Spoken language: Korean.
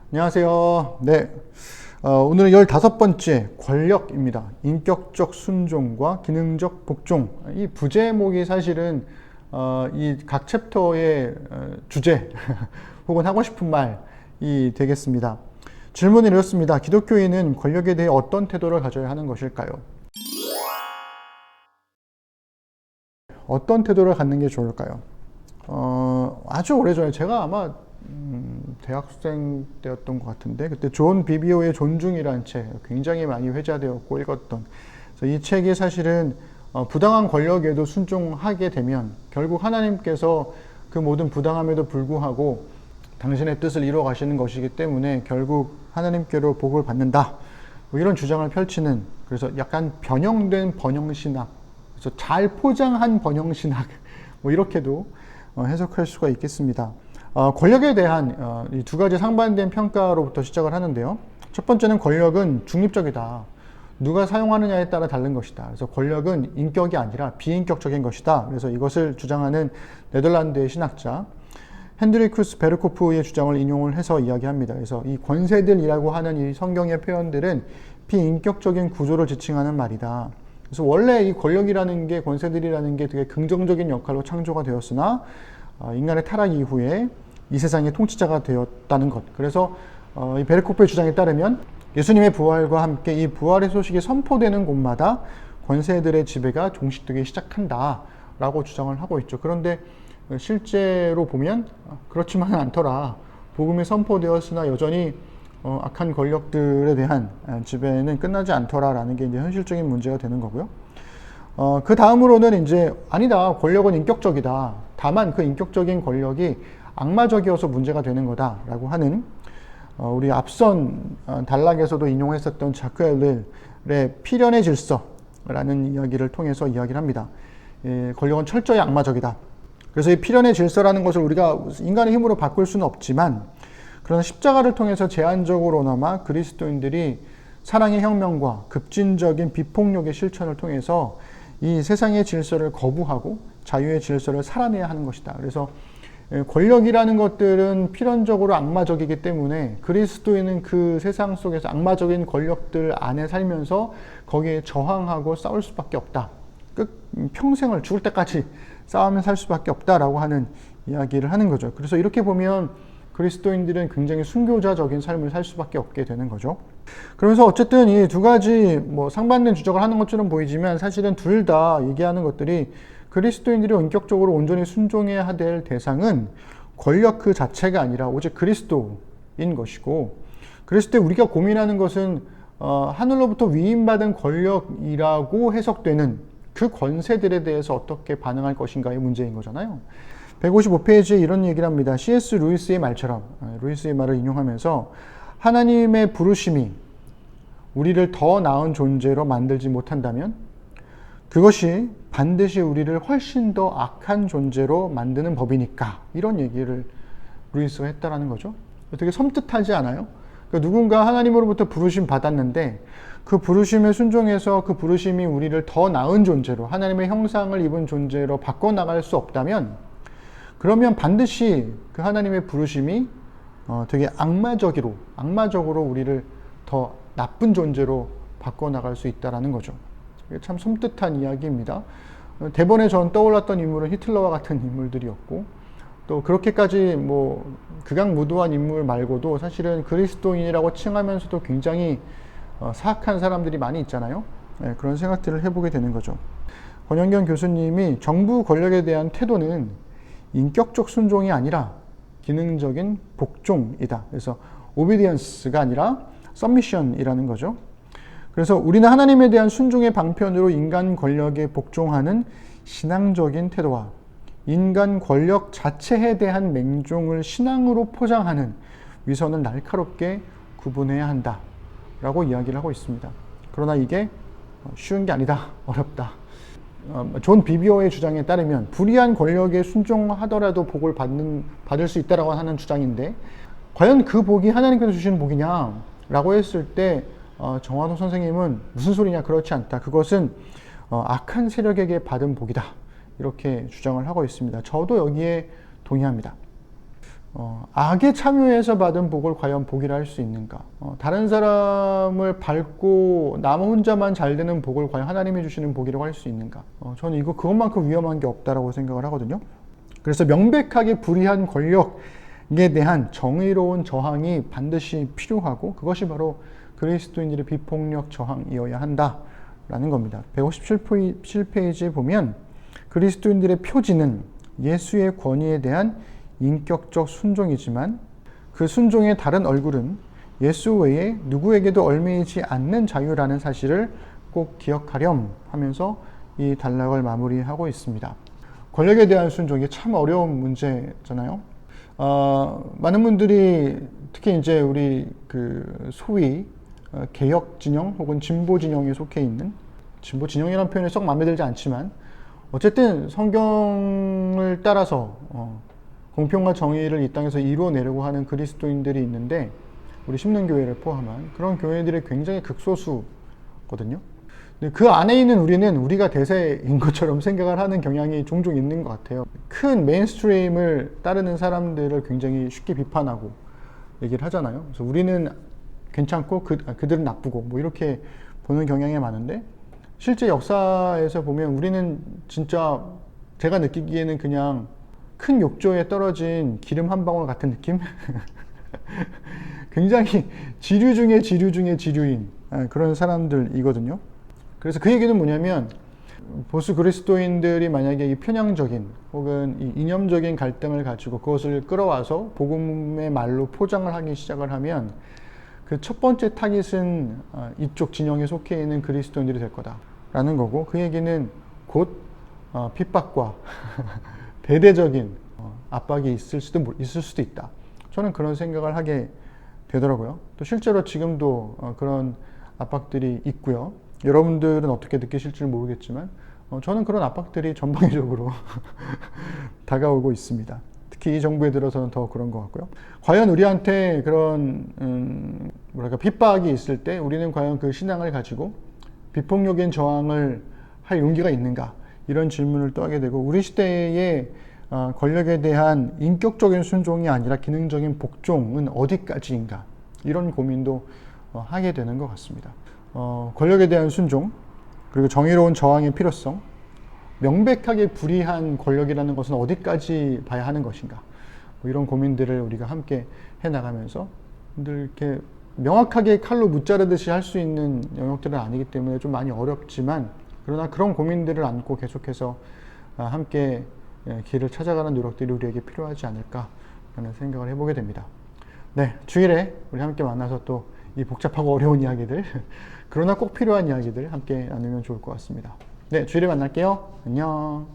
안녕하세요. 네. 오늘은 15번째 권력입니다. 인격적 순종과 기능적 복종. 이 부제목이 사실은 이 각 챕터의 주제 혹은 하고 싶은 말이 되겠습니다. 질문은 이렇습니다. 기독교인은 권력에 대해 어떤 태도를 가져야 하는 것일까요? 어떤 태도를 갖는 게 좋을까요? 아주 오래전에 제가 아마 대학생 때였던 것 같은데 그때 존 비비오의 존중이라는 책 굉장히 많이 회자되었고 읽었던 그래서 이 책이 사실은 부당한 권력에도 순종하게 되면 결국 하나님께서 그 모든 부당함에도 불구하고 당신의 뜻을 이루어 가시는 것이기 때문에 결국 하나님께로 복을 받는다 뭐 이런 주장을 펼치는 그래서 약간 변형된 번영신학 그래서 잘 포장한 번영신학 뭐 이렇게도 해석할 수가 있겠습니다. 권력에 대한 이 두 가지 상반된 평가로부터 시작을 하는데요. 첫 번째는 권력은 중립적이다. 누가 사용하느냐에 따라 다른 것이다. 그래서 권력은 인격이 아니라 비인격적인 것이다. 그래서 이것을 주장하는 네덜란드의 신학자 핸드리쿠스 베르코프의 주장을 인용을 해서 이야기합니다. 그래서 이 권세들이라고 하는 이 성경의 표현들은 비인격적인 구조를 지칭하는 말이다. 그래서 원래 이 권력이라는 게 권세들이라는 게 되게 긍정적인 역할로 창조가 되었으나 인간의 타락 이후에 이 세상의 통치자가 되었다는 것. 그래서 이 베르코프의 주장에 따르면 예수님의 부활과 함께 이 부활의 소식이 선포되는 곳마다 권세들의 지배가 종식되기 시작한다라고 주장을 하고 있죠. 그런데 실제로 보면 그렇지만은 않더라. 복음이 선포되었으나 여전히 악한 권력들에 대한 지배는 끝나지 않더라라는 게 이제 현실적인 문제가 되는 거고요. 그 다음으로는 이제 아니다. 권력은 인격적이다. 다만 그 인격적인 권력이 악마적이어서 문제가 되는 거다라고 하는 우리 앞선 단락에서도 인용했었던 자크 엘렐의 필연의 질서라는 이야기를 통해서 이야기를 합니다. 권력은 철저히 악마적이다. 그래서 이 필연의 질서라는 것을 우리가 인간의 힘으로 바꿀 수는 없지만 그러나 십자가를 통해서 제한적으로나마 그리스도인들이 사랑의 혁명과 급진적인 비폭력의 실천을 통해서 이 세상의 질서를 거부하고 자유의 질서를 살아내야 하는 것이다. 그래서 권력이라는 것들은 필연적으로 악마적이기 때문에 그리스도인은 그 세상 속에서 악마적인 권력들 안에 살면서 거기에 저항하고 싸울 수밖에 없다. 평생을 죽을 때까지 싸우며 살 수밖에 없다라고 하는 이야기를 하는 거죠. 그래서 이렇게 보면 그리스도인들은 굉장히 순교자적인 삶을 살 수밖에 없게 되는 거죠. 그러면서 어쨌든 이 두 가지 뭐 상반된 주장을 하는 것처럼 보이지만 사실은 둘 다 얘기하는 것들이 그리스도인들이 인격적으로 온전히 순종해야 될 대상은 권력 그 자체가 아니라 오직 그리스도인 것이고 그랬을 때 우리가 고민하는 것은 하늘로부터 위임받은 권력이라고 해석되는 그 권세들에 대해서 어떻게 반응할 것인가의 문제인 거잖아요. 155페이지에 이런 얘기를 합니다. C.S. 루이스의 말처럼 루이스의 말을 인용하면서 하나님의 부르심이 우리를 더 나은 존재로 만들지 못한다면 그것이 반드시 우리를 훨씬 더 악한 존재로 만드는 법이니까 이런 얘기를 루이스가 했다라는 거죠. 되게 섬뜩하지 않아요? 그러니까 누군가 하나님으로부터 부르심 받았는데 그 부르심에 순종해서 그 부르심이 우리를 더 나은 존재로 하나님의 형상을 입은 존재로 바꿔나갈 수 없다면 그러면 반드시 그 하나님의 부르심이 되게 악마적으로 우리를 더 나쁜 존재로 바꿔나갈 수 있다라는 거죠. 이게 참 섬뜩한 이야기입니다. 대본에 전 떠올랐던 인물은 히틀러와 같은 인물들이었고 또 그렇게까지 뭐 극악무도한 인물 말고도 사실은 그리스도인이라고 칭하면서도 굉장히 사악한 사람들이 많이 있잖아요. 네, 그런 생각들을 해보게 되는 거죠. 권영경 교수님이 정부 권력에 대한 태도는 인격적 순종이 아니라 기능적인 복종이다. 그래서 obedience가 아니라 submission이라는 거죠. 그래서 우리는 하나님에 대한 순종의 방편으로 인간 권력에 복종하는 신앙적인 태도와 인간 권력 자체에 대한 맹종을 신앙으로 포장하는 위선을 날카롭게 구분해야 한다 라고 이야기를 하고 있습니다. 그러나 이게 쉬운 게 아니다. 어렵다. 존 비비오의 주장에 따르면 불의한 권력에 순종하더라도 복을 받을 수 있다라고 하는 주장인데 과연 그 복이 하나님께서 주시는 복이냐 라고 했을 때 정화도 선생님은 무슨 소리냐 그렇지 않다. 그것은 악한 세력에게 받은 복이다. 이렇게 주장을 하고 있습니다. 저도 여기에 동의합니다. 악에 참여해서 받은 복을 과연 복이라 할 수 있는가? 다른 사람을 밟고 남 혼자만 잘 되는 복을 과연 하나님이 주시는 복이라고 할 수 있는가? 저는 그것만큼 위험한 게 없다라고 생각을 하거든요. 그래서 명백하게 불의한 권력에 대한 정의로운 저항이 반드시 필요하고, 그것이 바로 그리스도인들의 비폭력 저항이어야 한다라는 겁니다. 157페이지에 보면 그리스도인들의 표지는 예수의 권위에 대한 인격적 순종이지만 그 순종의 다른 얼굴은 예수 외에 누구에게도 얽매이지 않는 자유라는 사실을 꼭 기억하렴 하면서 이 단락을 마무리하고 있습니다. 권력에 대한 순종이 참 어려운 문제잖아요. 많은 분들이 특히 이제 우리 소위 개혁 진영 혹은 진보 진영에 속해 있는, 진보 진영이라는 표현이 썩 마음에 들지 않지만 어쨌든 성경을 따라서 공평과 정의를 이 땅에서 이루어내려고 하는 그리스도인들이 있는데, 우리 심는교회를 포함한 그런 교회들이 굉장히 극소수거든요. 근데 그 안에 있는 우리가 대세인 것처럼 생각을 하는 경향이 종종 있는 것 같아요. 큰 메인스트림을 따르는 사람들을 굉장히 쉽게 비판하고 얘기를 하잖아요. 그래서 우리는 괜찮고 그들은 나쁘고 뭐 이렇게 보는 경향이 많은데, 실제 역사에서 보면 우리는 진짜 제가 느끼기에는 그냥 큰 욕조에 떨어진 기름 한 방울 같은 느낌? 굉장히 지류 중에 지류 중에 지류인 그런 사람들이거든요. 그래서 그 얘기는 뭐냐면, 보수 그리스도인들이 만약에 이 편향적인 혹은 이 이념적인 갈등을 가지고 그것을 끌어와서 복음의 말로 포장을 하기 시작을 하면 그 첫 번째 타깃은 이쪽 진영에 속해 있는 그리스도인들이 될 거다라는 거고, 그 얘기는 곧 핍박과 대대적인 압박이 있을 수도 있다. 저는 그런 생각을 하게 되더라고요. 또 실제로 지금도 그런 압박들이 있고요. 여러분들은 어떻게 느끼실지 모르겠지만 저는 그런 압박들이 전방위적으로 다가오고 있습니다. 특히 이 정부에 들어서는 더 그런 것 같고요. 과연 우리한테 그런 핍박이 있을 때 우리는 과연 그 신앙을 가지고 비폭력인 저항을 할 용기가 있는가, 이런 질문을 또 하게 되고, 우리 시대의 권력에 대한 인격적인 순종이 아니라 기능적인 복종은 어디까지인가, 이런 고민도 하게 되는 것 같습니다. 권력에 대한 순종, 그리고 정의로운 저항의 필요성, 명백하게 불의한 권력이라는 것은 어디까지 봐야 하는 것인가, 뭐 이런 고민들을 우리가 함께 해나가면서 늘 이렇게 명확하게 칼로 무자르듯이 할 수 있는 영역들은 아니기 때문에 좀 많이 어렵지만, 그러나 그런 고민들을 안고 계속해서 함께 길을 찾아가는 노력들이 우리에게 필요하지 않을까 라는 생각을 해보게 됩니다. 네, 주일에 우리 함께 만나서 또 이 복잡하고 어려운 이야기들, 그러나 꼭 필요한 이야기들 함께 나누면 좋을 것 같습니다. 네, 주일에 만날게요. 안녕.